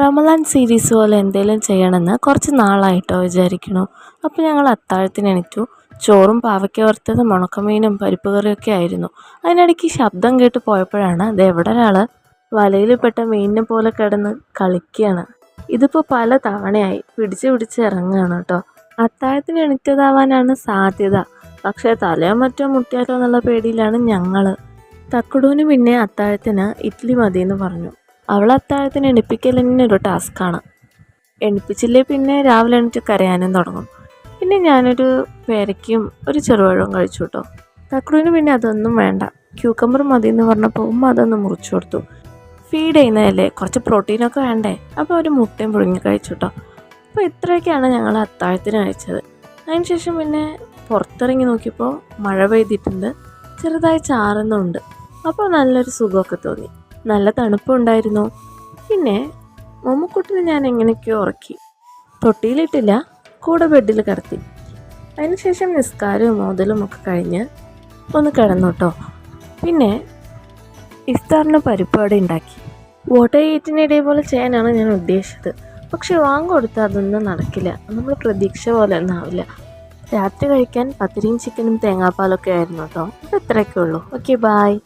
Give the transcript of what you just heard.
Ramadan series പോലെ എന്തെങ്കിലും ചെയ്യണമെന്ന് കുറച്ച് നാളായിട്ടോ വിചാരിക്കണു. അപ്പോൾ ഞങ്ങൾ അത്താഴത്തിന് എണീറ്റു. ചോറും പാവയ്ക്ക വറുത്തതും ഉണക്കമീനും പരിപ്പ് കറിയൊക്കെ ആയിരുന്നു. അതിനിടയ്ക്ക് ശബ്ദം കേട്ട് പോയപ്പോഴാണ് അത് എവിടെ ഒരാൾ വലയിൽ പെട്ട മീനിനെ പോലെ കിടന്ന് കളിക്കുകയാണ്. ഇതിപ്പോൾ പല തവണയായി പിടിച്ച് ഇറങ്ങുകയാണ് കേട്ടോ. അത്താഴത്തിന് എണീറ്റതാവാനാണ് സാധ്യത. പക്ഷേ തലയോ മറ്റോ മുട്ടിയാലോ എന്നുള്ള പേടിയിലാണ് ഞങ്ങൾ. തക്കുടൂന് പിന്നെ അത്താഴത്തിന് ഇഡ്ഡലി മതിയെന്ന് പറഞ്ഞു. അവൾ അത്താഴത്തിന് എണിപ്പിക്കൽ തന്നെ ഒരു ടാസ്ക്കാണ്. എണിപ്പിച്ചില്ലേ പിന്നെ രാവിലെ എണീറ്റ് കരയാനും തുടങ്ങും. പിന്നെ ഞാനൊരു പേരയ്ക്കും ഒരു ചെറുപഴവും കഴിച്ചു കേട്ടോ. തക്കുടൂന് പിന്നെ അതൊന്നും വേണ്ട, ക്യൂക്കമ്പർ മതി എന്ന് പറഞ്ഞപ്പോൾ ഉമ്മ അതൊന്ന് മുറിച്ചു കൊടുത്തു. ഫീഡ് ചെയ്യുന്നതല്ലേ, കുറച്ച് പ്രോട്ടീനൊക്കെ വേണ്ടേ, അപ്പോൾ ഒരു മുട്ടയും പുഴുങ്ങി കഴിച്ചു കേട്ടോ. അപ്പോൾ ഇത്രയൊക്കെയാണ് ഞങ്ങൾ അത്താഴത്തിന് കഴിച്ചത്. അതിനുശേഷം പിന്നെ പുറത്തിറങ്ങി നോക്കിയപ്പോൾ മഴ പെയ്തിട്ടുണ്ട്, ചെറുതായി ചാറുന്നുണ്ട്. അപ്പോൾ നല്ലൊരു സുഖമൊക്കെ തോന്നി, നല്ല തണുപ്പുണ്ടായിരുന്നു. പിന്നെ മമ്മക്കുട്ടിനെ ഞാൻ എങ്ങനെയൊക്കെയോ ഉറക്കി. തൊട്ടിയിലിട്ടില്ല, കൂടെ ബെഡിൽ കിടത്തി. അതിനുശേഷം നിസ്കാരവും മോതലും ഒക്കെ കഴിഞ്ഞ് ഒന്ന് കിടന്നു കേട്ടോ. പിന്നെ ഇഫ്താറിന് പരിപ്പാടി ഉണ്ടാക്കി. വോട്ടർ ഈറ്റിനിടെ പോലെ ചെയ്യാനാണ് ഞാൻ ഉദ്ദേശിച്ചത്. പക്ഷെ വാങ്ങിക്കൊടുത്താൽ അതൊന്നും നടക്കില്ല, നമ്മൾ പ്രതീക്ഷ പോലെ ഒന്നും ആവില്ല. രാത്രി കഴിക്കാൻ പത്തിരിയും ചിക്കനും തേങ്ങാപ്പാലൊക്കെ ആയിരുന്നു കേട്ടോ. അപ്പോൾ ഇത്രയൊക്കെ ഉള്ളൂ. Okay, bye.